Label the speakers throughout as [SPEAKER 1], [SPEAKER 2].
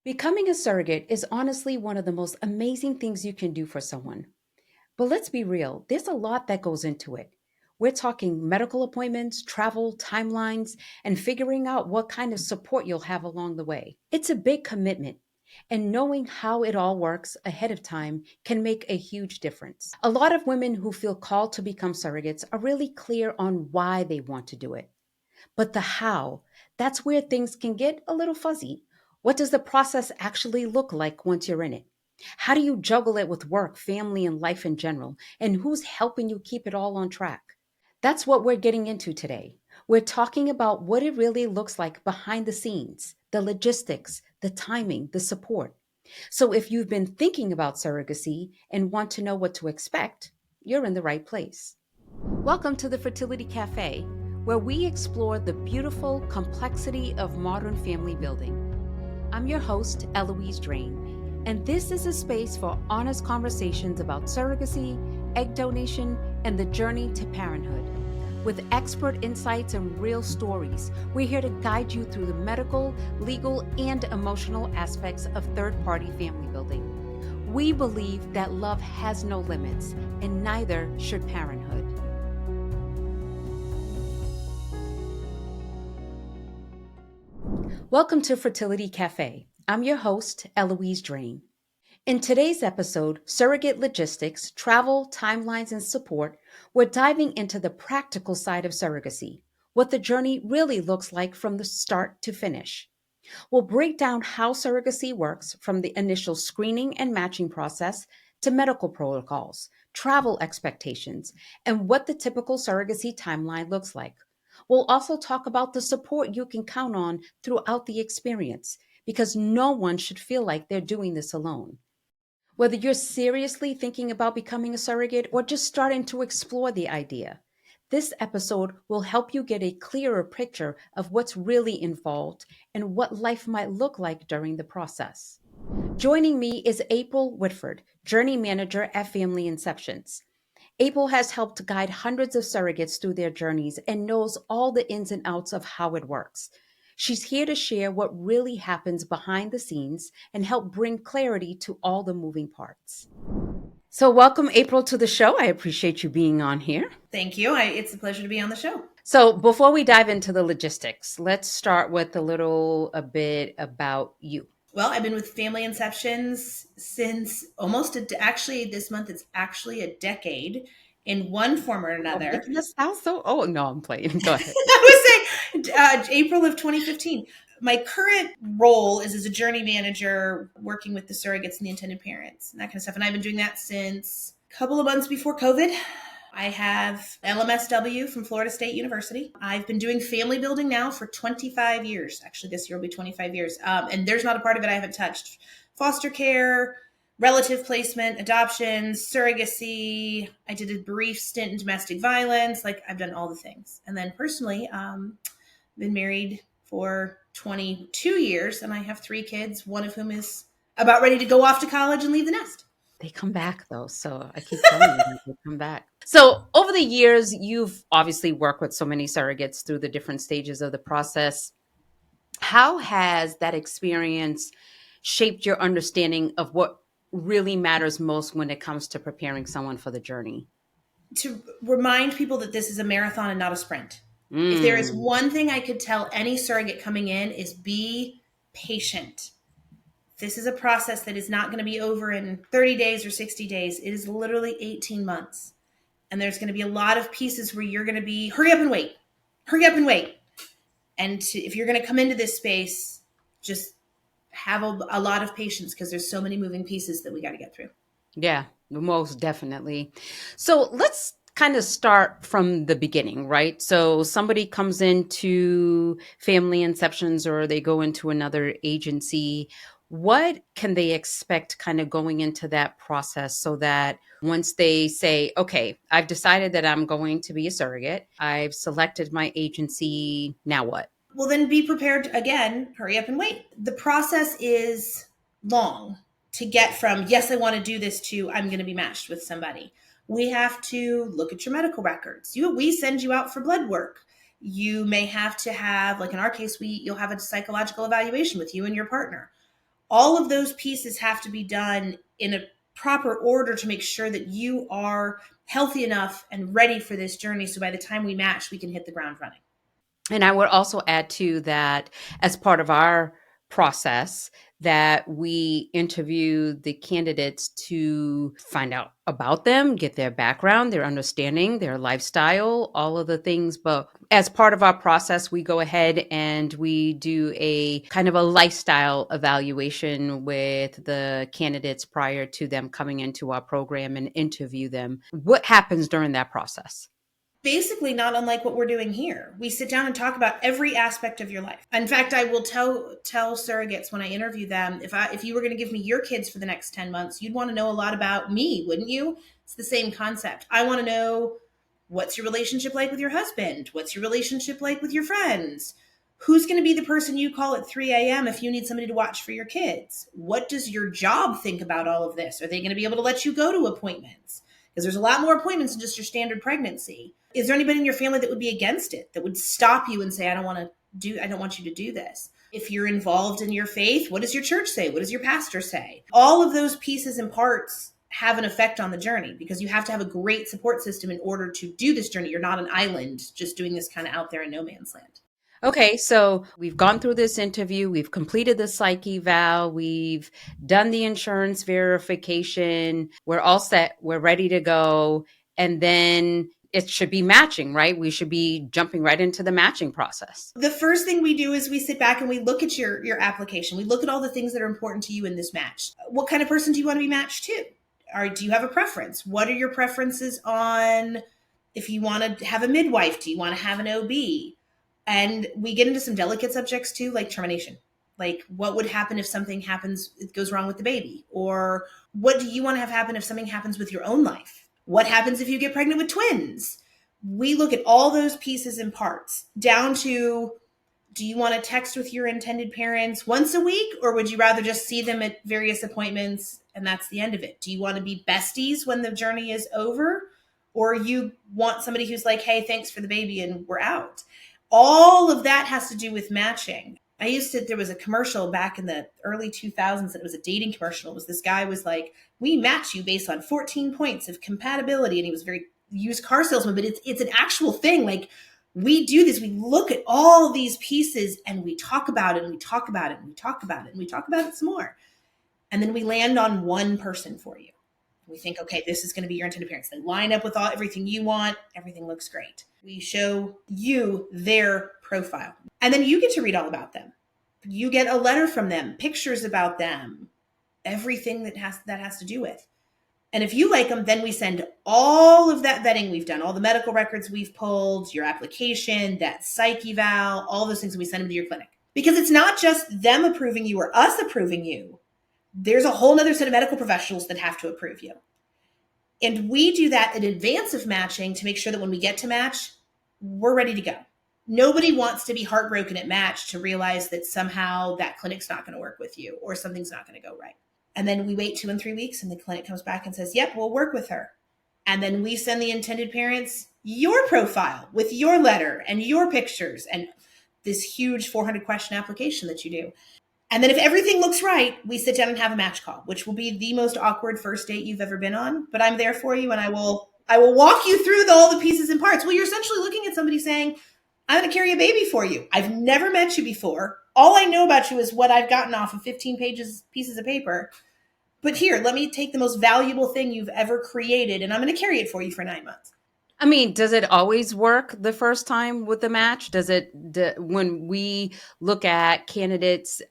[SPEAKER 1] Becoming a surrogate is honestly one of the most amazing things you can do for someone. But let's be real, there's a lot that goes into it. We're talking medical appointments, travel, timelines, and figuring out what kind of support you'll have along the way. It's a big commitment, and knowing how it all works ahead of time can make a huge difference. A lot of women who feel called to become surrogates are really clear on why they want to do it. But the how, that's where things can get a little fuzzy. What does the process actually look like once you're in it? How do you juggle it with work, family, and life in general? And who's helping you keep it all on track? That's what we're getting into today. We're talking about what it really looks like behind the scenes, the logistics, the timing, the support. So if you've been thinking about surrogacy and want to know what to expect, you're in the right place. Welcome to the Fertility Cafe, where we explore the beautiful complexity of modern family building. I'm your host, Eloise Drane, and this is a space for honest conversations about surrogacy, egg donation, and the journey to parenthood. With expert insights and real stories, we're here to guide you through the medical, legal, and emotional aspects of third-party family building. We believe that love has no limits, and neither should parenthood. Welcome to Fertility Cafe. I'm your host, Eloise Drane. In today's episode, Surrogate Logistics, Travel, Timelines, and Support, we're diving into the practical side of surrogacy, what the journey really looks like from the start to finish. We'll break down how surrogacy works from the initial screening and matching process to medical protocols, travel expectations, and what the typical surrogacy timeline looks like. We'll also talk about the support you can count on throughout the experience because no one should feel like they're doing this alone. Whether you're seriously thinking about becoming a surrogate or just starting to explore the idea, this episode will help you get a clearer picture of what's really involved and what life might look like during the process. Joining me is April Whitford, Journey Manager at Family Inceptions. April has helped guide hundreds of surrogates through their journeys and knows all the ins and outs of how it works. She's here to share what really happens behind the scenes and help bring clarity to all the moving parts. So, welcome, April, to the show. I appreciate you being on here.
[SPEAKER 2] Thank you. It's a pleasure to be on the show.
[SPEAKER 1] So, before we dive into the logistics, let's start with a bit about you.
[SPEAKER 2] Well, I've been with Family Inceptions since actually, this month it's actually a decade in one form or another.
[SPEAKER 1] Making us sound so, oh, no, I'm playing. Go ahead.
[SPEAKER 2] I was saying April of 2015. My current role is as a journey manager working with the surrogates and the intended parents and that kind of stuff. And I've been doing that since a couple of months before COVID. I have LMSW from Florida State University. I've been doing family building now for 25 years. Actually, this year will be 25 years. And there's not a part of it I haven't touched. Foster care, relative placement, adoptions, surrogacy. I did a brief stint in domestic violence. Like, I've done all the things. And then personally, been married for 22 years, and I have 3 kids, one of whom is about ready to go off to college and leave the nest.
[SPEAKER 1] They come back though, so I keep telling you they come back. So over the years, you've obviously worked with so many surrogates through the different stages of the process. How has that experience shaped your understanding of what really matters most when it comes to preparing someone for the journey?
[SPEAKER 2] To remind people that this is a marathon and not a sprint. If there is one thing I could tell any surrogate coming in is be patient. This is a process that is not going to be over in 30 days or 60 days. It is literally 18 months. And there's going to be a lot of pieces where you're going to be, hurry up and wait. Hurry up and wait. And if you're going to come into this space, just have a lot of patience because there's so many moving pieces that we got to get through.
[SPEAKER 1] Yeah, most definitely. So let's kind of start from the beginning, right? So somebody comes into Family Inceptions or they go into another agency. What can they expect kind of going into that process so that once they say, okay, I've decided that I'm going to be a surrogate, I've selected my agency, now what?
[SPEAKER 2] Well, then be prepared again, hurry up and wait. The process is long to get from, yes, I want to do this to, I'm going to be matched with somebody. We have to look at your medical records. We send you out for blood work. You may have to have, like in our case, you'll have a psychological evaluation with you and your partner. All of those pieces have to be done in a proper order to make sure that you are healthy enough and ready for this journey. So by the time we match, we can hit the ground running.
[SPEAKER 1] And I would also add to that, as part of our process, that we interview the candidates to find out about them, get their background, their understanding, their lifestyle, all of the things. But as part of our process, we go ahead and we do a kind of a lifestyle evaluation with the candidates prior to them coming into our program and interview them. What happens during that process?
[SPEAKER 2] Basically not unlike what we're doing here. We sit down and talk about every aspect of your life. In fact, I will tell surrogates when I interview them, if you were going to give me your kids for the next 10 months, you'd want to know a lot about me, wouldn't you? It's the same concept. I want to know, what's your relationship like with your husband? What's your relationship like with your friends? Who's going to be the person you call at 3 a.m. if you need somebody to watch for your kids? What does your job think about all of this? Are they going to be able to let you go to appointments? Because there's a lot more appointments than just your standard pregnancy. Is there anybody in your family that would be against it, that would stop you and say, I don't want you to do this? If you're involved in your faith, what does your church say? What does your pastor say? All of those pieces and parts have an effect on the journey, because you have to have a great support system in order to do this journey. You're not an island just doing this kind of out there in no man's land.
[SPEAKER 1] Okay, so we've gone through this interview, we've completed the psych eval, we've done the insurance verification, we're all set, we're ready to go, and then it should be matching, right? We should be jumping right into the matching process.
[SPEAKER 2] The first thing we do is we sit back and we look at your application. We look at all the things that are important to you in this match. What kind of person do you want to be matched to? Or do you have a preference? What are your preferences on, if you want to have a midwife? Do you want to have an OB? And we get into some delicate subjects too, like termination. Like, what would happen if something happens, it goes wrong with the baby? Or what do you want to have happen if something happens with your own life? What happens if you get pregnant with twins? We look at all those pieces and parts, down to, do you want to text with your intended parents once a week, or would you rather just see them at various appointments and that's the end of it? Do you want to be besties when the journey is over, or you want somebody who's like, hey, thanks for the baby and we're out? All of that has to do with matching. There was a commercial back in the early 2000s, that it was a dating commercial. It was, this guy was like, we match you based on 14 points of compatibility. And he was very used car salesman, but it's an actual thing. Like, we do this. We look at all these pieces and we talk about it and we talk about it and we talk about it and we talk about it some more. And then we land on one person for you. We think, okay, this is going to be your intended parents. They line up with everything you want. Everything looks great. We show you their profile. And then you get to read all about them. You get a letter from them, pictures about them, everything that has to do with. And if you like them, then we send all of that vetting we've done, all the medical records we've pulled, your application, that psych eval, all those things, we send them to your clinic. Because it's not just them approving you or us approving you. There's a whole other set of medical professionals that have to approve you. And we do that in advance of matching to make sure that when we get to match, we're ready to go. Nobody wants to be heartbroken at match to realize that somehow that clinic's not going to work with you or something's not going to go right. And then we wait 2 and 3 weeks and the clinic comes back and says, yep, we'll work with her. And then we send the intended parents your profile with your letter and your pictures and this huge 400 question application that you do. And then if everything looks right, we sit down and have a match call, which will be the most awkward first date you've ever been on. But I'm there for you, and I will walk you through all the pieces and parts. Well, you're essentially looking at somebody saying, I'm going to carry a baby for you. I've never met you before. All I know about you is what I've gotten off of 15 pieces of paper. But here, let me take the most valuable thing you've ever created, and I'm going to carry it for you for 9 months.
[SPEAKER 1] I mean, does it always work the first time with the match? When we look at candidates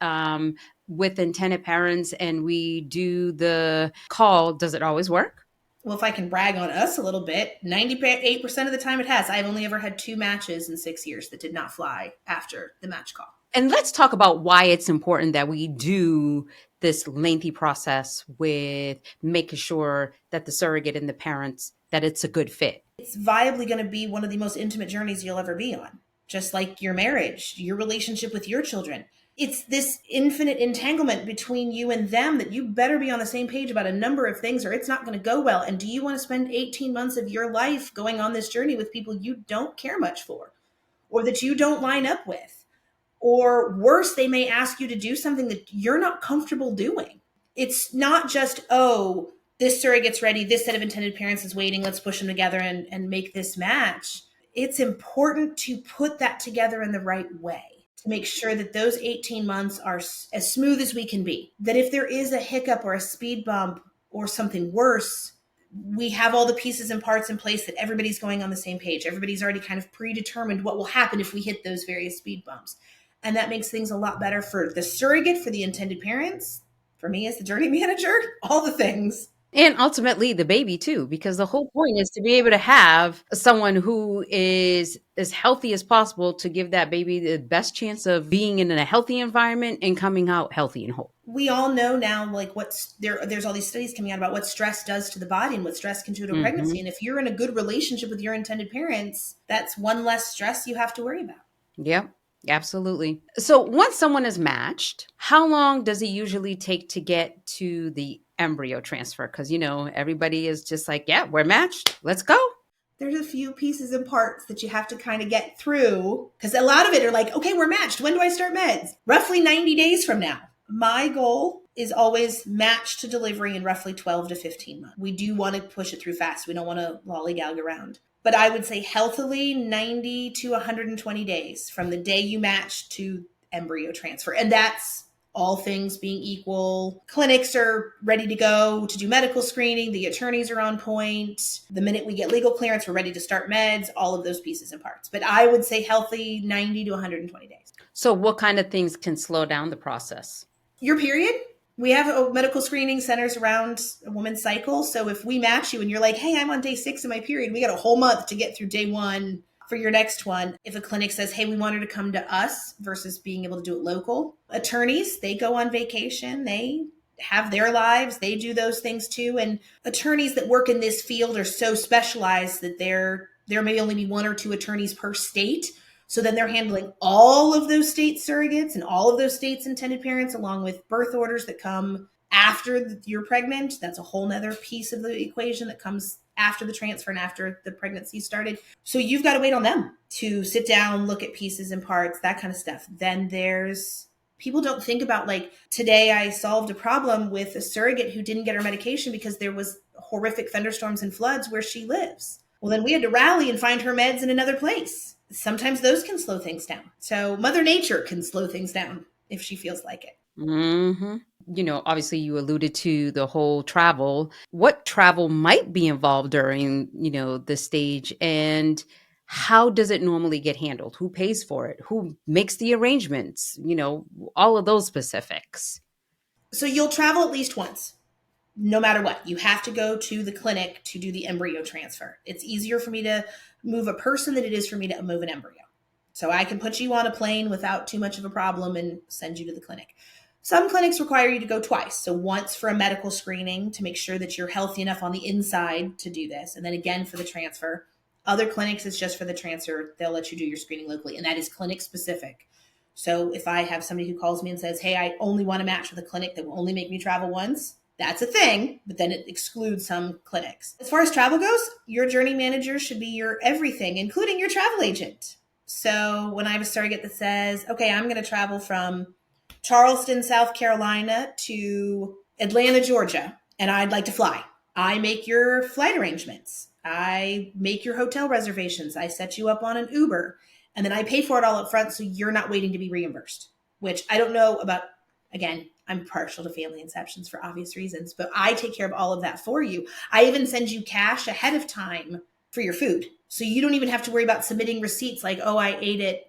[SPEAKER 1] with intended parents and we do the call, does it always work?
[SPEAKER 2] Well, if I can brag on us a little bit, 98% of the time it has. I've only ever had 2 matches in 6 years that did not fly after the match call.
[SPEAKER 1] And let's talk about why it's important that we do this lengthy process with making sure that the surrogate and the parents, that it's a good fit.
[SPEAKER 2] It's viably going to be one of the most intimate journeys you'll ever be on, just like your marriage, your relationship with your children. It's this infinite entanglement between you and them that you better be on the same page about a number of things or it's not going to go well. And do you want to spend 18 months of your life going on this journey with people you don't care much for or that you don't line up with? Or worse, they may ask you to do something that you're not comfortable doing. It's not just, oh, this surrogate's ready, this set of intended parents is waiting, let's push them together and make this match. It's important to put that together in the right way to make sure that those 18 months are as smooth as we can be. That if there is a hiccup or a speed bump or something worse, we have all the pieces and parts in place that everybody's going on the same page. Everybody's already kind of predetermined what will happen if we hit those various speed bumps. And that makes things a lot better for the surrogate, for the intended parents, for me as the journey manager, all the things.
[SPEAKER 1] And ultimately the baby too, because the whole point is to be able to have someone who is as healthy as possible to give that baby the best chance of being in a healthy environment and coming out healthy and whole.
[SPEAKER 2] We all know now, like there's all these studies coming out about what stress does to the body and what stress can do to a pregnancy. And if you're in a good relationship with your intended parents, that's one less stress you have to worry about.
[SPEAKER 1] Yep. Absolutely. So once someone is matched, how long does it usually take to get to the embryo transfer? Because, everybody is just like, yeah, we're matched. Let's go.
[SPEAKER 2] There's a few pieces and parts that you have to kind of get through because a lot of it are like, okay, we're matched. When do I start meds? Roughly 90 days from now. My goal is always match to delivery in roughly 12 to 15 months. We do want to push it through fast. We don't want to lollygag around. But I would say healthily 90 to 120 days from the day you match to embryo transfer. And that's all things being equal. Clinics are ready to go to do medical screening. The attorneys are on point. The minute we get legal clearance, we're ready to start meds, all of those pieces and parts. But I would say healthy 90 to 120 days.
[SPEAKER 1] So what kind of things can slow down the process?
[SPEAKER 2] Your period. We have a medical screening centers around a woman's cycle. So if we match you and you're like, hey, I'm on day 6 of my period, we got a whole month to get through day 1 for your next one. If a clinic says, hey, we want her to come to us versus being able to do it local. Attorneys, they go on vacation. They have their lives. They do those things too. And attorneys that work in this field are so specialized that there may only be 1 or 2 attorneys per state. So then they're handling all of those state surrogates and all of those states' intended parents, along with birth orders that come after you're pregnant. That's a whole nother piece of the equation that comes after the transfer and after the pregnancy started. So you've got to wait on them to sit down, look at pieces and parts, that kind of stuff. Then people don't think about, like, today I solved a problem with a surrogate who didn't get her medication because there was horrific thunderstorms and floods where she lives. Well, then we had to rally and find her meds in another place. Sometimes those can slow things down. So Mother Nature can slow things down if she feels like it.
[SPEAKER 1] Mm-hmm. Obviously you alluded to the whole travel. What travel might be involved during, the stage, and how does it normally get handled? Who pays for it? Who makes the arrangements? All of those specifics.
[SPEAKER 2] So you'll travel at least once. No matter what, you have to go to the clinic to do the embryo transfer. It's easier for me to move a person than it is for me to move an embryo. So I can put you on a plane without too much of a problem and send you to the clinic. Some clinics require you to go twice. So once for a medical screening to make sure that you're healthy enough on the inside to do this. And then again for the transfer. Other clinics, it's just for the transfer. They'll let you do your screening locally. And that is clinic specific. So if I have somebody who calls me and says, hey, I only want to match with a clinic that will only make me travel once, that's a thing, but then it excludes some clinics. As far as travel goes, your journey manager should be your everything, including your travel agent. So when I have a surrogate that says, okay, I'm going to travel from Charleston, South Carolina to Atlanta, Georgia, and I'd like to fly. I make your flight arrangements. I make your hotel reservations. I set you up on an Uber, and then I pay for it all up front so you're not waiting to be reimbursed, which I don't know about. Again, I'm partial to Family Inceptions for obvious reasons, but I take care of all of that for you. I even send you cash ahead of time for your food. So you don't even have to worry about submitting receipts like, oh, I ate at,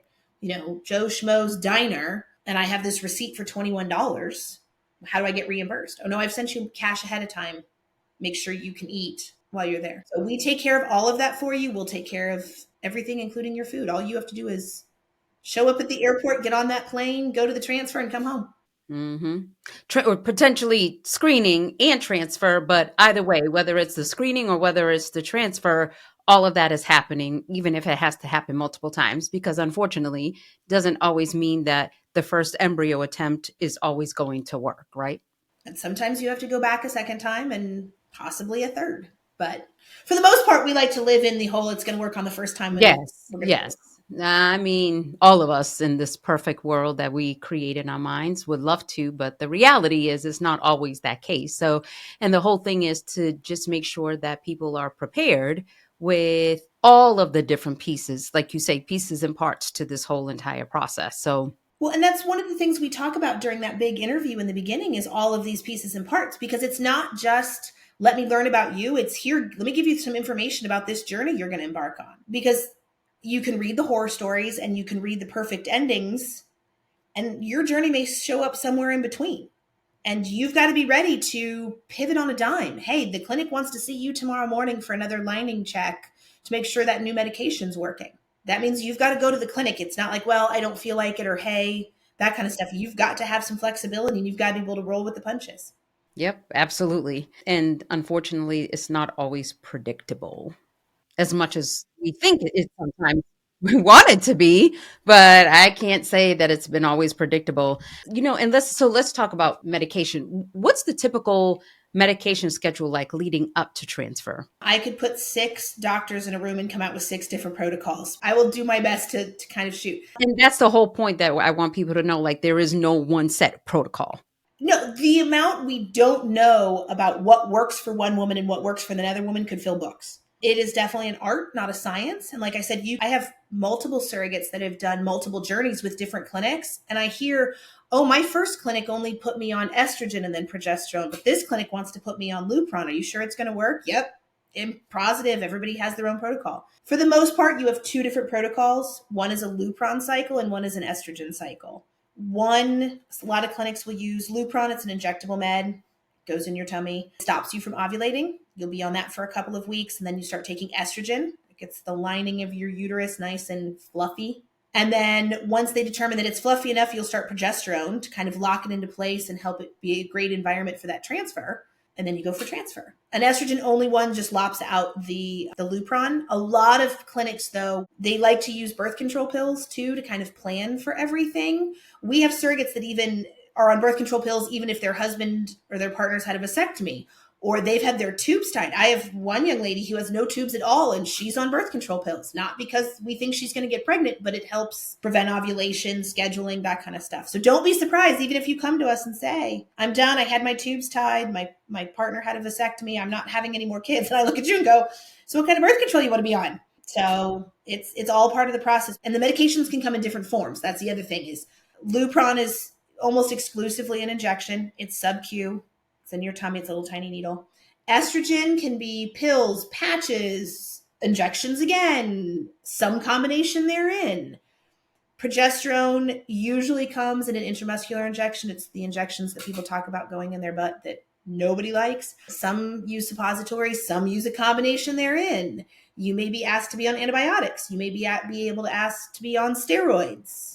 [SPEAKER 2] Joe Schmo's diner and I have this receipt for $21. How do I get reimbursed? Oh no, I've sent you cash ahead of time. Make sure you can eat while you're there. So we take care of all of that for you. We'll take care of everything, including your food. All you have to do is show up at the airport, get on that plane, go to the transfer, and come home.
[SPEAKER 1] Mm-hmm. Or potentially screening and transfer, but either way, whether it's the screening or whether it's the transfer, all of that is happening, even if it has to happen multiple times, because unfortunately, doesn't always mean that the first embryo attempt is always going to work, right?
[SPEAKER 2] And sometimes you have to go back a second time and possibly a third. But for the most part, we like to live in the whole, it's going to work on the first time.
[SPEAKER 1] Yes. I mean, all of us in this perfect world that we create in our minds would love to, but the reality is it's not always that case. So, and the whole thing is to just make sure that people are prepared with all of the different pieces, like you say, pieces and parts to this whole entire process. So,
[SPEAKER 2] Well, and that's one of the things we talk about during that big interview in the beginning is all of these pieces and parts, because it's not just let me learn about you. It's here, let me give you some information about this journey you're going to embark on. Because you can read the horror stories and you can read the perfect endings, and your journey may show up somewhere in between. And you've got to be ready to pivot on a dime. Hey, the clinic wants to see you tomorrow morning for another lining check to make sure that new medication's working. That means you've got to go to the clinic. It's not like, well, I don't feel like it, or hey, that kind of stuff. You've got to have some flexibility and you've got to be able to roll with the punches.
[SPEAKER 1] yep, absolutely. And unfortunately, it's not always predictable as much as we think it sometimes we want it to be, but I can't say that it's been always predictable. And let's talk about medication. What's the typical medication schedule like leading up to transfer?
[SPEAKER 2] I could put 6 doctors in a room and come out with 6 different protocols. I will do my best to kind of shoot.
[SPEAKER 1] And that's the whole point that I want people to know, like there is no one set protocol.
[SPEAKER 2] No, the amount we don't know about what works for one woman and what works for another woman could fill books. It is definitely an art, not a science. And like I said, I have multiple surrogates that have done multiple journeys with different clinics. And I hear, oh, my first clinic only put me on estrogen and then progesterone, but this clinic wants to put me on Lupron. Are you sure it's going to work? Yep. I'm positive. Everybody has their own protocol. For the most part, you have 2 different protocols. One is a Lupron cycle and one is an estrogen cycle. A lot of clinics will use Lupron. It's an injectable med, goes in your tummy, stops you from ovulating. You'll be on that for a couple of weeks, and then you start taking estrogen. It gets the lining of your uterus nice and fluffy. And then once they determine that it's fluffy enough, you'll start progesterone to kind of lock it into place and help it be a great environment for that transfer. And then you go for transfer. An estrogen only one just lops out the Lupron. A lot of clinics, though, they like to use birth control pills too to kind of plan for everything. We have surrogates that even are on birth control pills even if their husband or their partner's had a vasectomy or they've had their tubes tied. I have one young lady who has no tubes at all and she's on birth control pills, not because we think she's going to get pregnant, but it helps prevent ovulation, scheduling, that kind of stuff. So don't be surprised even if you come to us and say, I'm done, I had my tubes tied, my partner had a vasectomy, I'm not having any more kids. And I look at you and go, so what kind of birth control you want to be on? So it's all part of the process. And the medications can come in different forms. That's the other thing is Lupron is almost exclusively an injection. It's sub-Q. It's in your tummy. It's a little tiny needle. Estrogen can be pills, patches, injections again, some combination therein. Progesterone usually comes in an intramuscular injection. It's the injections that people talk about going in their butt that nobody likes. Some use suppositories, some use a combination therein. You may be asked to be on antibiotics. You may be able to ask to be on steroids.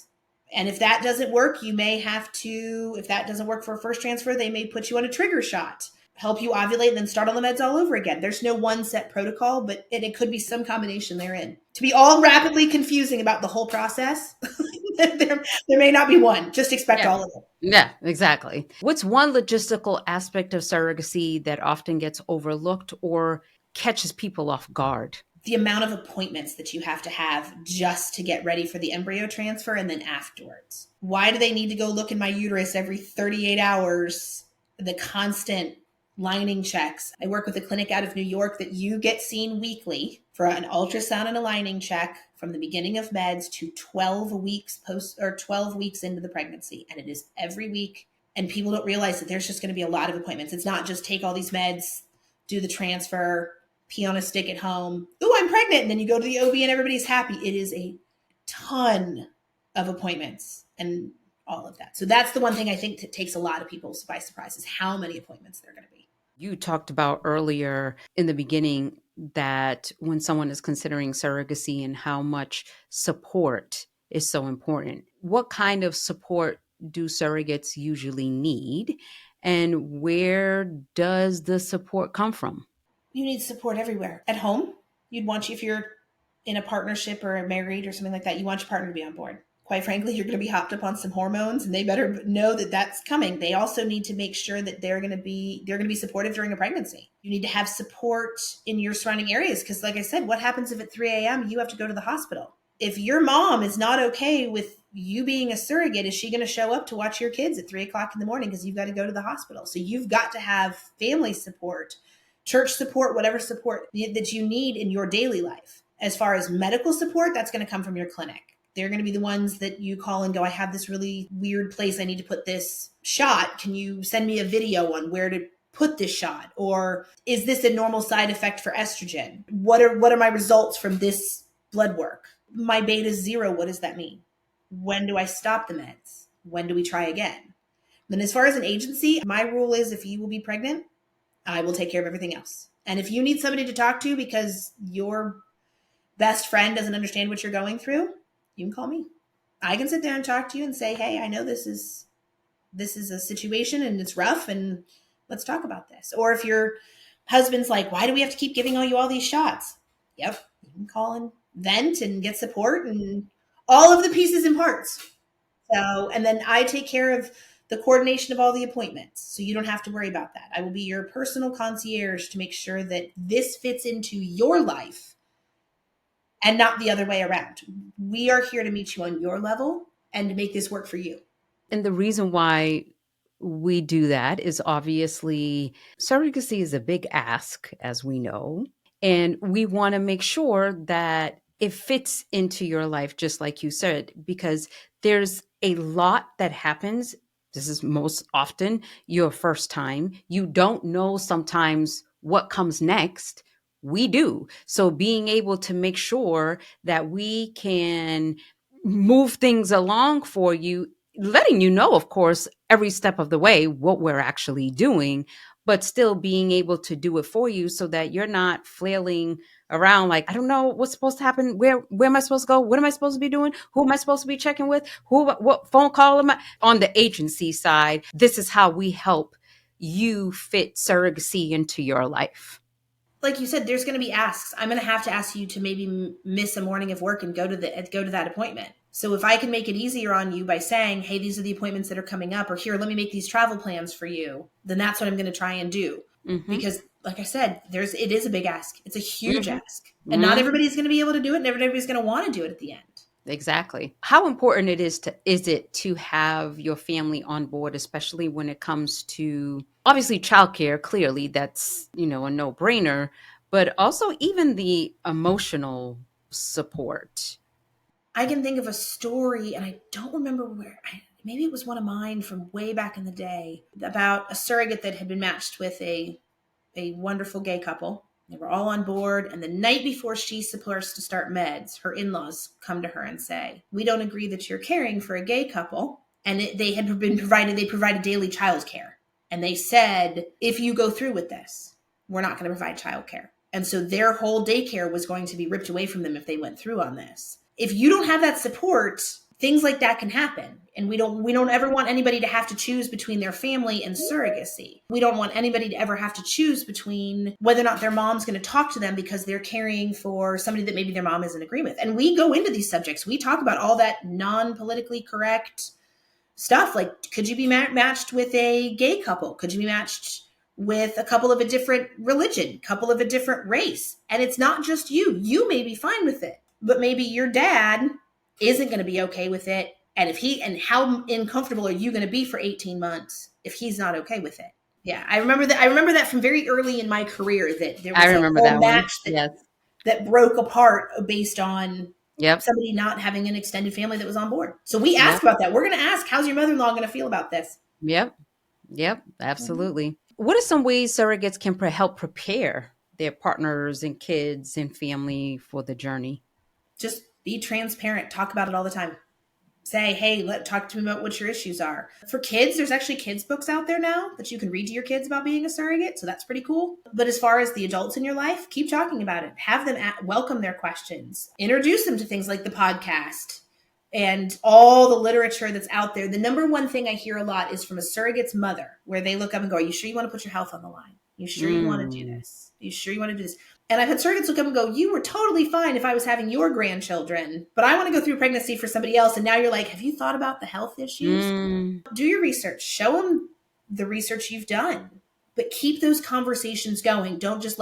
[SPEAKER 2] And if that doesn't work, you may have to, if that doesn't work for a first transfer, they may put you on a trigger shot, help you ovulate, and then start on the meds all over again. There's no one set protocol, but it could be some combination therein. To be all rapidly confusing about the whole process, there may not be one. Just expect all of it.
[SPEAKER 1] Yeah, exactly. What's one logistical aspect of surrogacy that often gets overlooked or catches people off guard?
[SPEAKER 2] The amount of appointments that you have to just to get ready for the embryo transfer and then afterwards. Why do they need to go look in my uterus every 38 hours? The constant lining checks. I work with a clinic out of New York that you get seen weekly for an ultrasound and a lining check from the beginning of meds to 12 weeks post or 12 weeks into the pregnancy. And it is every week. And people don't realize that there's just going to be a lot of appointments. It's not just take all these meds, do the transfer, pee on a stick at home. Ooh, I'm pregnant. And then you go to the OB and everybody's happy. It is a ton of appointments and all of that. So that's the one thing I think that takes a lot of people by surprise is how many appointments there are going to be.
[SPEAKER 1] You talked about earlier in the beginning that when someone is considering surrogacy and how much support is so important. What kind of support do surrogates usually need? And where does the support come from?
[SPEAKER 2] You need support everywhere. At home, you'd want you, if you're in a partnership or married or something like that, you want your partner to be on board. Quite frankly, you're going to be hopped up on some hormones and they better know that that's coming. They also need to make sure that they're going to be supportive during a pregnancy. You need to have support in your surrounding areas because like I said, what happens if at 3 a.m. you have to go to the hospital? If your mom is not okay with you being a surrogate, is she going to show up to watch your kids at 3 o'clock in the morning because you've got to go to the hospital? So you've got to have family support, church support, whatever support that you need in your daily life. As far as medical support, that's going to come from your clinic. They're going to be the ones that you call and go, I have this really weird place I need to put this shot. Can you send me a video on where to put this shot? Or is this a normal side effect for estrogen? What are my results from this blood work? My beta is 0. What does that mean? When do I stop the meds? When do we try again? Then as far as an agency, my rule is if you will be pregnant, I will take care of everything else. And if you need somebody to talk to because your best friend doesn't understand what you're going through, you can call me. I can sit there and talk to you and say, hey, I know this is a situation and it's rough and let's talk about this. Or if your husband's like, why do we have to keep giving you all these shots? Yep, you can call and vent and get support and all of the pieces and parts. So, and then I take care of the coordination of all the appointments. So you don't have to worry about that. I will be your personal concierge to make sure that this fits into your life and not the other way around. We are here to meet you on your level and to make this work for you.
[SPEAKER 1] And the reason why we do that is obviously surrogacy is a big ask, as we know. And we want to make sure that it fits into your life, just like you said, because there's a lot that happens. This is most often your first time. You don't know sometimes what comes next. We do. So being able to make sure that we can move things along for you, letting you know, of course, every step of the way what we're actually doing, but still being able to do it for you so that you're not flailing around like, I don't know what's supposed to happen. Where am I supposed to go? What am I supposed to be doing? Who am I supposed to be checking with? What phone call am I on? The agency side, this is how we help you fit surrogacy into your life.
[SPEAKER 2] Like you said, there's going to be asks. I'm going to have to ask you to maybe miss a morning of work and go to that appointment. So if I can make it easier on you by saying, hey, these are the appointments that are coming up, or here, let me make these travel plans for you, then that's what I'm going to try and do.
[SPEAKER 1] Mm-hmm.
[SPEAKER 2] Because like I said, it is a big ask. It's a huge
[SPEAKER 1] Mm-hmm.
[SPEAKER 2] ask. And not everybody's going to be able to do it, and everybody's going to want to do it at the end.
[SPEAKER 1] Exactly. How important is it to have your family on board, especially when it comes to obviously childcare? Clearly, that's a no-brainer, but also even the emotional support.
[SPEAKER 2] I can think of a story, and I don't remember where. Maybe it was one of mine from way back in the day about a surrogate that had been matched with a wonderful gay couple. They were all on board, and the night before she's supposed to start meds, her in-laws come to her and say, we don't agree that you're caring for a gay couple. And they provided daily child care. And they said, if you go through with this, we're not going to provide child care. And so their whole daycare was going to be ripped away from them if they went through on this. If you don't have that support, things like that can happen. And we don't ever want anybody to have to choose between their family and surrogacy. We don't want anybody to ever have to choose between whether or not their mom's going to talk to them because they're caring for somebody that maybe their mom isn't agree with. And we go into these subjects. We talk about all that non-politically correct stuff. Like, could you be matched with a gay couple? Could you be matched with a couple of a different religion, couple of a different race? And it's not just you. You may be fine with it, but maybe your dad isn't going to be okay with it. And how uncomfortable are you going to be for 18 months if he's not okay with it? Yeah, I remember that from very early in my career, that there was a whole match that broke apart based on somebody not having an extended family that was on board. So we asked about that. We're going to ask, how's your mother-in-law going to feel about this?
[SPEAKER 1] Yep, absolutely. Mm-hmm. What are some ways surrogates can help prepare their partners and kids and family for the journey?
[SPEAKER 2] Just be transparent. Talk about it all the time. Say, hey, talk to me about what your issues are. For kids, there's actually kids books out there now that you can read to your kids about being a surrogate. So that's pretty cool. But as far as the adults in your life, keep talking about it. Have them welcome their questions. Introduce them to things like the podcast and all the literature that's out there. The number one thing I hear a lot is from a surrogate's mother, where they look up and go, are you sure you want to put your health on the line? You sure you want to do this? Are you sure you want to do this? And I've had surrogates look up and go, you were totally fine if I was having your grandchildren, but I want to go through pregnancy for somebody else. And now you're like, have you thought about the health issues? Do your research. Show them the research you've done, but keep those conversations going. Don't just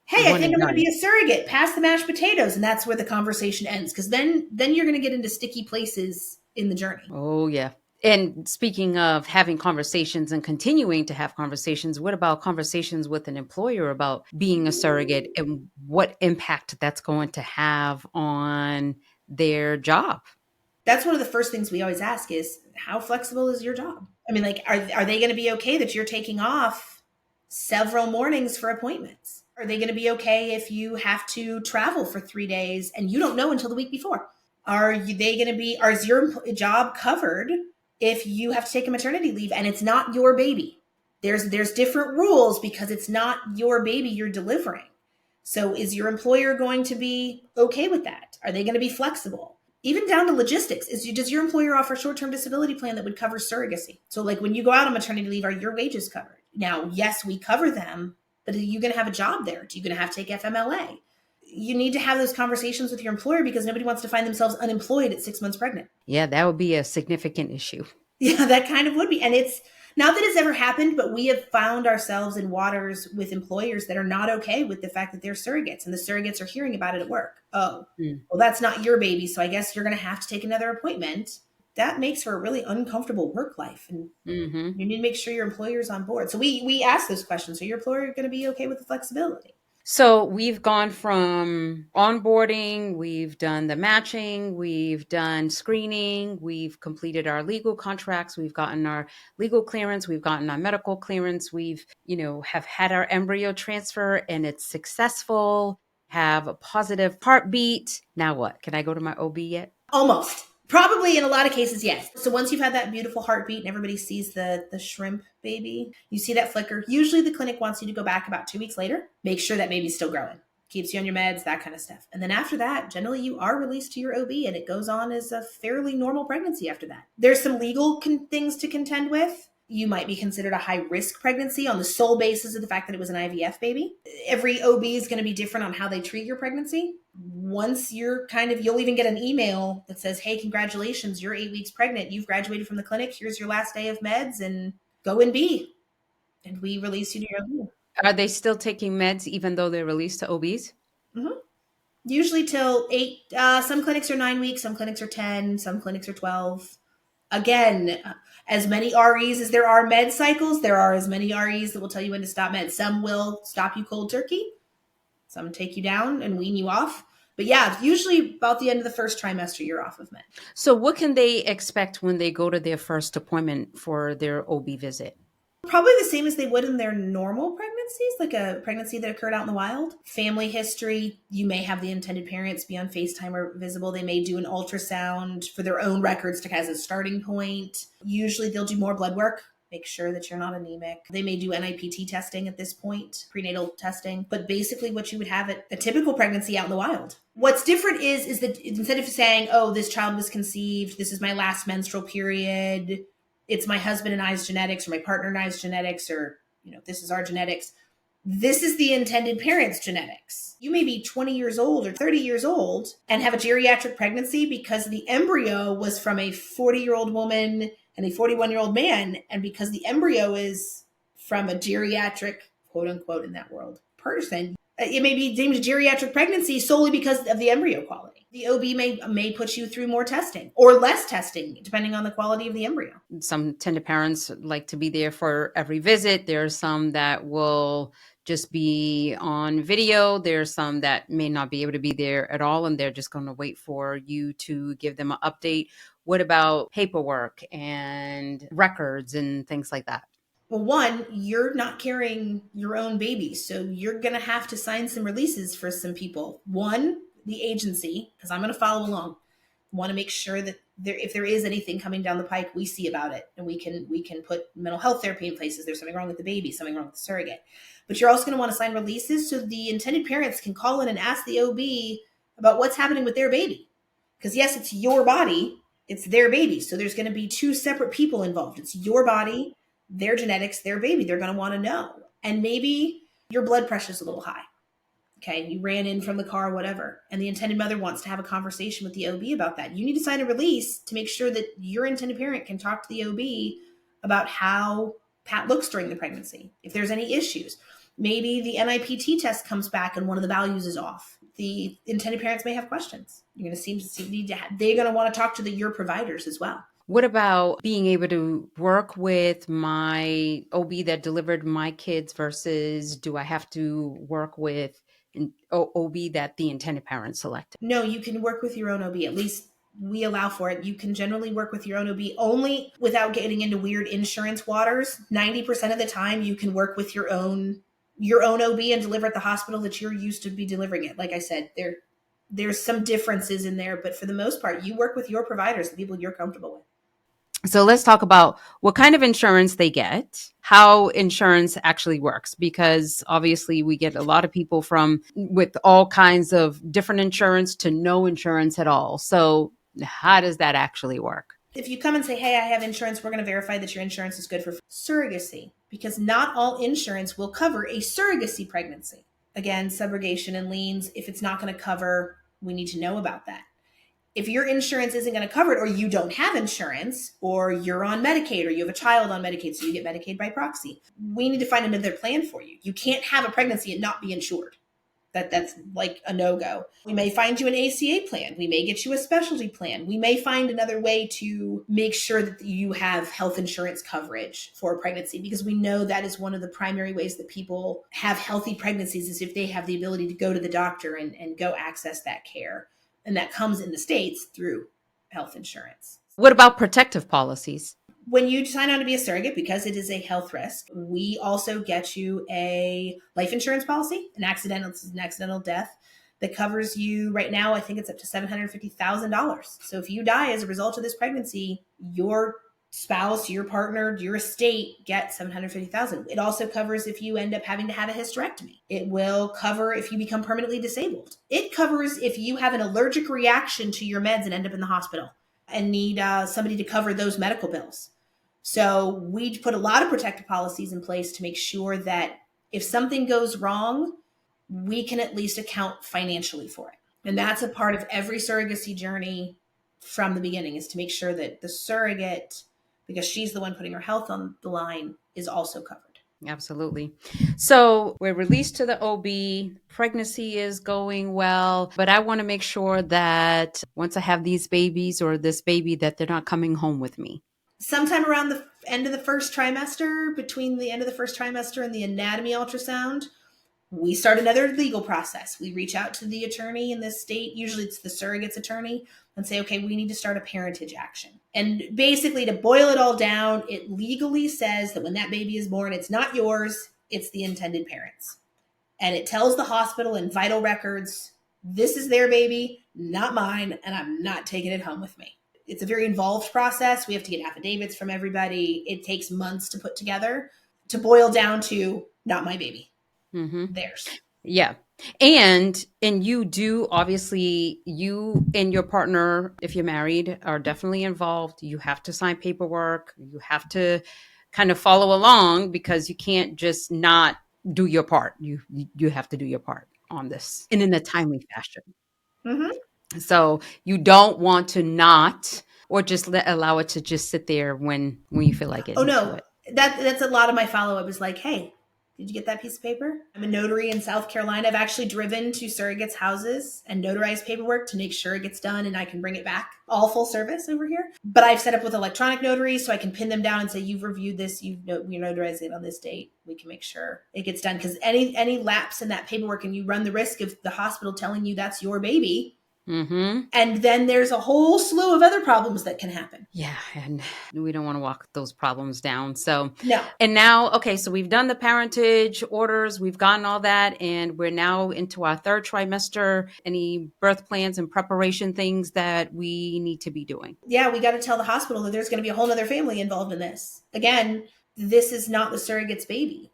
[SPEAKER 2] Hey, I
[SPEAKER 1] One
[SPEAKER 2] think
[SPEAKER 1] and
[SPEAKER 2] I'm going to
[SPEAKER 1] done.
[SPEAKER 2] be a surrogate. Pass the mashed potatoes, and that's where the conversation ends. Because then you're going to get into sticky places in the journey.
[SPEAKER 1] Oh, yeah. And speaking of having conversations and continuing to have conversations, what about conversations with an employer about being a surrogate and what impact that's going to have on their job?
[SPEAKER 2] That's one of the first things we always ask is how flexible is your job? I mean, like, are they going to be okay that you're taking off several mornings for appointments? Are they going to be okay if you have to travel for 3 days and you don't know until the week before? They going to be, or is your job covered if you have to take a maternity leave and it's not your baby? There's different rules because it's not your baby you're delivering. So is your employer going to be okay with that? Are they going to be flexible? Even down to logistics, does your employer offer a short-term disability plan that would cover surrogacy? So like when you go out on maternity leave, are your wages covered? Now, yes, we cover them, but are you going to have a job there? Are you going to have to take FMLA? You need to have those conversations with your employer because nobody wants to find themselves unemployed at 6 months pregnant.
[SPEAKER 1] Yeah, that would be a significant issue.
[SPEAKER 2] Yeah, that kind of would be. And it's not that it's ever happened, but we have found ourselves in waters with employers that are not okay with the fact that they're surrogates and the surrogates are hearing about it at work. Oh,
[SPEAKER 1] Mm.
[SPEAKER 2] well, that's not your baby. So I guess you're going to have to take another appointment. That makes for a really uncomfortable work life. And
[SPEAKER 1] Hmm.
[SPEAKER 2] you need to make sure your employer's on board. So we ask those questions. So your employer going to be okay with the flexibility?
[SPEAKER 1] So we've gone from onboarding, we've done the matching, we've done screening, we've completed our legal contracts, we've gotten our legal clearance, we've gotten our medical clearance, we've, have had our embryo transfer and it's successful, have a positive heartbeat. Now what? Can I go to my OB yet?
[SPEAKER 2] Almost. Probably in a lot of cases, yes. So once you've had that beautiful heartbeat and everybody sees the shrimp baby, you see that flicker. Usually the clinic wants you to go back about 2 weeks later, make sure that baby's still growing, keeps you on your meds, that kind of stuff. And then after that, generally you are released to your OB and it goes on as a fairly normal pregnancy after that. There's some legal things to contend with. You might be considered a high risk pregnancy on the sole basis of the fact that it was an IVF baby. Every OB is going to be different on how they treat your pregnancy. Once you'll even get an email that says, hey, congratulations, you're 8 weeks pregnant. You've graduated from the clinic. Here's your last day of meds and go and be. And we release you to your OB.
[SPEAKER 1] Are they still taking meds even though they're released to OBs?
[SPEAKER 2] Mm-hmm. Usually till 8. Some clinics are 9 weeks. Some clinics are 10. Some clinics are 12. Again, as many REs as there are med cycles, there are as many REs that will tell you when to stop meds. Some will stop you cold turkey. Some take you down and wean you off. But yeah, usually about the end of the first trimester, you're off of med.
[SPEAKER 1] So what can they expect when they go to their first appointment for their OB visit?
[SPEAKER 2] Probably the same as they would in their normal pregnancies, like a pregnancy that occurred out in the wild. Family history, you may have the intended parents be on FaceTime or visible. They may do an ultrasound for their own records to as a starting point. Usually they'll do more blood work, make sure that you're not anemic. They may do NIPT testing at this point, prenatal testing, but basically what you would have at a typical pregnancy out in the wild. What's different is that instead of saying, oh, this child was conceived, this is my last menstrual period, it's my husband and I's genetics or my partner and I's genetics, or, this is our genetics. This is the intended parent's genetics. You may be 20 years old or 30 years old and have a geriatric pregnancy because the embryo was from a 40-year-old woman and a 41-year-old man. And because the embryo is from a geriatric, quote unquote, in that world, person, it may be deemed a geriatric pregnancy solely because of the embryo quality. The OB may put you through more testing or less testing, depending on the quality of the embryo.
[SPEAKER 1] Some tender parents like to be there for every visit. There are some that will just be on video. There's some that may not be able to be there at all, and they're just going to wait for you to give them an update. What about paperwork and records and things like that?
[SPEAKER 2] Well, one, you're not carrying your own baby, so you're going to have to sign some releases for some people. One, the agency, because I'm going to follow along, want to make sure that if there is anything coming down the pike, we see about it, and we can put mental health therapy in place. Is there something wrong with the baby? Something wrong with the surrogate? But you're also going to want to sign releases so the intended parents can call in and ask the OB about what's happening with their baby. Because yes, it's your body, it's their baby, so there's going to be two separate people involved. It's your body, their genetics, their baby. They're going to want to know. And maybe your blood pressure is a little high. Okay, you ran in from the car, whatever, and the intended mother wants to have a conversation with the OB about that. You need to sign a release to make sure that your intended parent can talk to the OB about how Pat looks during the pregnancy, if there's any issues. Maybe the NIPT test comes back and one of the values is off. The intended parents may have questions. You're going to they're going to want to talk to your providers as well.
[SPEAKER 1] What about being able to work with my OB that delivered my kids versus do I have to work with an OB that the intended parent selected?
[SPEAKER 2] No, you can work with your own OB. At least we allow for it. You can generally work with your own OB only without getting into weird insurance waters. 90% of the time you can work with your own OB and deliver at the hospital that you're used to be delivering at. Like I said, there's some differences in there, but for the most part, you work with your providers, the people you're comfortable with.
[SPEAKER 1] So let's talk about what kind of insurance they get, how insurance actually works, because obviously we get a lot of people from with all kinds of different insurance to no insurance at all. So how does that actually work?
[SPEAKER 2] If you come and say, hey, I have insurance, we're going to verify that your insurance is good for surrogacy, because not all insurance will cover a surrogacy pregnancy. Again, subrogation and liens, if it's not going to cover, we need to know about that. If your insurance isn't going to cover it, or you don't have insurance, or you're on Medicaid, or you have a child on Medicaid, so you get Medicaid by proxy, we need to find another plan for you. You can't have a pregnancy and not be insured. That's like a no-go. We may find you an ACA plan. We may get you a specialty plan. We may find another way to make sure that you have health insurance coverage for a pregnancy, because we know that is one of the primary ways that people have healthy pregnancies, is if they have the ability to go to the doctor and go access that care. And that comes in the States through health insurance.
[SPEAKER 1] What about protective policies?
[SPEAKER 2] When you sign on to be a surrogate, because it is a health risk, we also get you a life insurance policy, an accidental death that covers you right now. I think it's up to $750,000. So if you die as a result of this pregnancy, your spouse, your partner, your estate get $750,000. It also covers if you end up having to have a hysterectomy. It will cover if you become permanently disabled. It covers if you have an allergic reaction to your meds and end up in the hospital and need somebody to cover those medical bills. So we put a lot of protective policies in place to make sure that if something goes wrong, we can at least account financially for it. And that's a part of every surrogacy journey from the beginning, is to make sure that the surrogate, because she's the one putting her health on the line, is also covered.
[SPEAKER 1] Absolutely. So we're released to the OB, pregnancy is going well, but I want to make sure that once I have these babies or this baby, that they're not coming home with me.
[SPEAKER 2] Sometime around the end of the first trimester, between the end of the first trimester and the anatomy ultrasound, we start another legal process. We reach out to the attorney in the state, usually it's the surrogate's attorney, and say, okay, we need to start a parentage action. And basically, to boil it all down, it legally says that when that baby is born, it's not yours, it's the intended parents. And it tells the hospital in vital records, this is their baby, not mine, and I'm not taking it home with me. It's a very involved process. We have to get affidavits from everybody. It takes months to put together, to boil down to not my baby, theirs.
[SPEAKER 1] Yeah. And you do, obviously, you and your partner, if you're married, are definitely involved. You have to sign paperwork. You have to kind of follow along, because you can't just not do your part. You have to do your part on this, and in a timely fashion.
[SPEAKER 2] Mm-hmm.
[SPEAKER 1] So you don't want to not, or just allow it to just sit there when you feel like it.
[SPEAKER 2] Oh no, that's a lot of my follow-up is like, hey, did you get that piece of paper? I'm a notary in South Carolina. I've actually driven to surrogates' houses and notarized paperwork to make sure it gets done and I can bring it back. All full service over here. But I've set up with electronic notaries so I can pin them down and say, you've reviewed this, you notarized it on this date. We can make sure it gets done, because any lapse in that paperwork, and you run the risk of the hospital telling you that's your baby. Mm-hmm. And then there's a whole slew of other problems that can happen.
[SPEAKER 1] Yeah. And we don't want to walk those problems down. So,
[SPEAKER 2] no.
[SPEAKER 1] And now, okay, so we've done the parentage orders, we've gotten all that, and we're now into our third trimester. Any birth plans and preparation things that we need to be doing?
[SPEAKER 2] Yeah, we got to tell the hospital that there's going to be a whole other family involved in this. Again, this is not the surrogate's baby.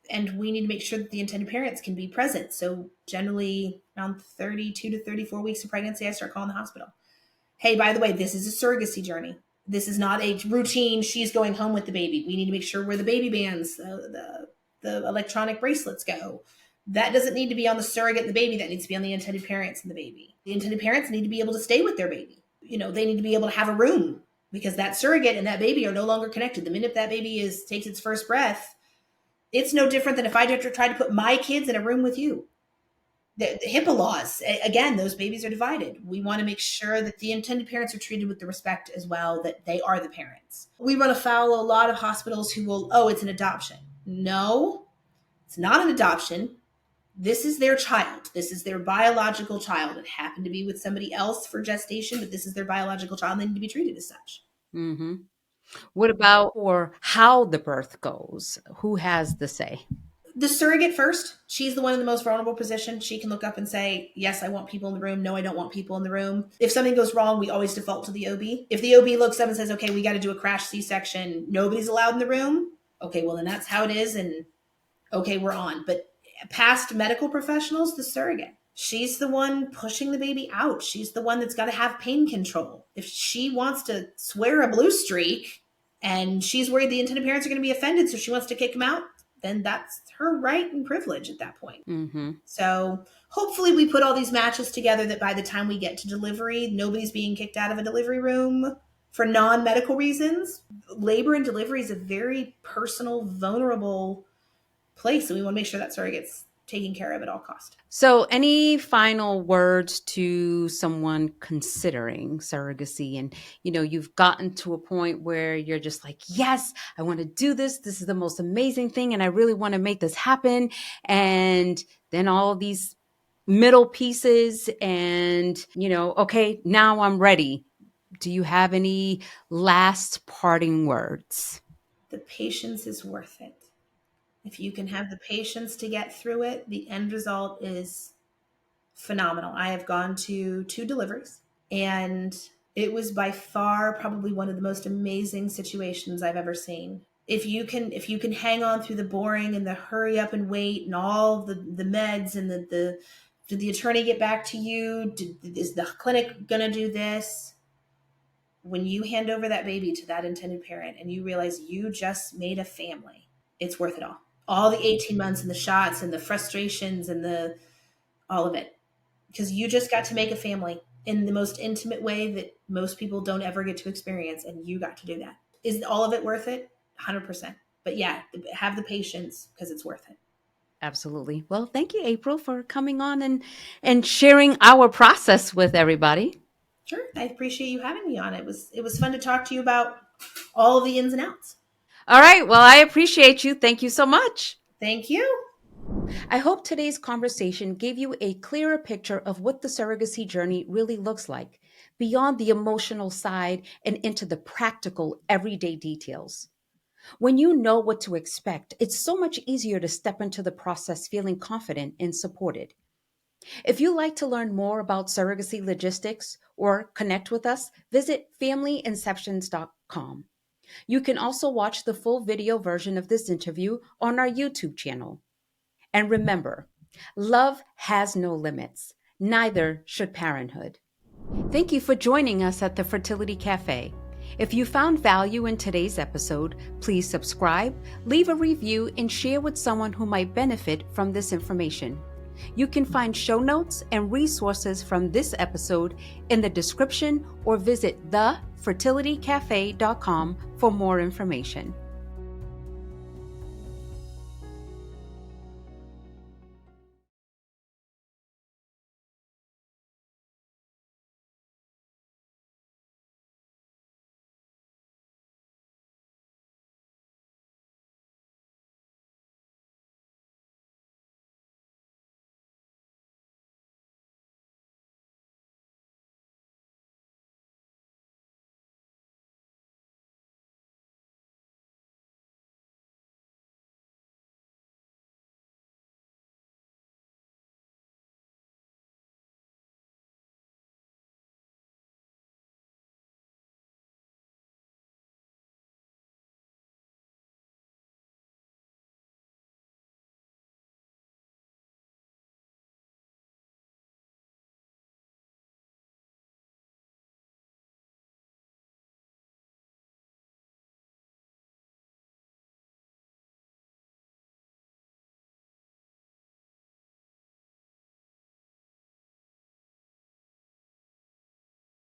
[SPEAKER 2] And we need to make sure that the intended parents can be present. So generally around 32 to 34 weeks of pregnancy, I start calling the hospital. Hey, by the way, this is a surrogacy journey. This is not a routine, she's going home with the baby. We need to make sure where the baby bands, the electronic bracelets go. That doesn't need to be on the surrogate and the baby. That needs to be on the intended parents and the baby. The intended parents need to be able to stay with their baby. They need to be able to have a room, because that surrogate and that baby are no longer connected. The minute that baby takes its first breath, It's no different than if I tried to put my kids in a room with you. The HIPAA laws, again, those babies are divided. We want to make sure that the intended parents are treated with the respect as well, that they are the parents. We run afoul a lot of hospitals who will, oh, it's an adoption. No, it's not an adoption. This is their child. This is their biological child. It happened to be with somebody else for gestation, but this is their biological child. They need to be treated as such.
[SPEAKER 1] Mm-hmm. What about for how the birth goes? Who has the say?
[SPEAKER 2] The surrogate first. She's the one in the most vulnerable position. She can look up and say, yes, I want people in the room. No, I don't want people in the room. If something goes wrong, we always default to the OB. If the OB looks up and says, okay, we got to do a crash C-section, nobody's allowed in the room. Okay, well, then that's how it is. And okay, we're on. But past medical professionals, the surrogate. She's the one pushing the baby out. She's the one that's got to have pain control. If she wants to swear a blue streak and she's worried the intended parents are going to be offended, so she wants to kick them out, then that's her right and privilege at that point.
[SPEAKER 1] Mm-hmm.
[SPEAKER 2] So hopefully we put all these matches together that by the time we get to delivery, nobody's being kicked out of a delivery room for non-medical reasons. Labor and delivery is a very personal, vulnerable place, and we want to make sure that surrogate's taken care of at all cost.
[SPEAKER 1] So any final words to someone considering surrogacy, and you've gotten to a point where you're just like, yes, I want to do this. This is the most amazing thing. And I really want to make this happen. And then all of these middle pieces and, okay, now I'm ready. Do you have any last parting words?
[SPEAKER 2] The patience is worth it. If you can have the patience to get through it, the end result is phenomenal. I have gone to 2 deliveries, and it was by far probably one of the most amazing situations I've ever seen. If you can hang on through the boring and the hurry up and wait and all the meds and did the attorney get back to you? Is the clinic going to do this? When you hand over that baby to that intended parent and you realize you just made a family, it's worth it all. All the 18 months and the shots and the frustrations and all of it. Because you just got to make a family in the most intimate way that most people don't ever get to experience. And you got to do that. Is all of it worth it? 100%. But yeah, have the patience because it's worth it.
[SPEAKER 1] Absolutely. Well, thank you, April, for coming on and sharing our process with everybody.
[SPEAKER 2] Sure. I appreciate you having me on. It was fun to talk to you about all of the ins and outs.
[SPEAKER 1] All right. Well, I appreciate you. Thank you so much.
[SPEAKER 2] Thank you.
[SPEAKER 1] I hope today's conversation gave you a clearer picture of what the surrogacy journey really looks like, beyond the emotional side and into the practical, everyday details. When you know what to expect, it's so much easier to step into the process feeling confident and supported. If you'd like to learn more about surrogacy logistics or connect with us, visit familyinceptions.com. You can also watch the full video version of this interview on our YouTube channel. And remember, love has no limits. Neither should parenthood. Thank you for joining us at the Fertility Cafe. If you found value in today's episode, please subscribe, leave a review, and share with someone who might benefit from this information. You can find show notes and resources from this episode in the description or visit thefertilitycafe.com for more information.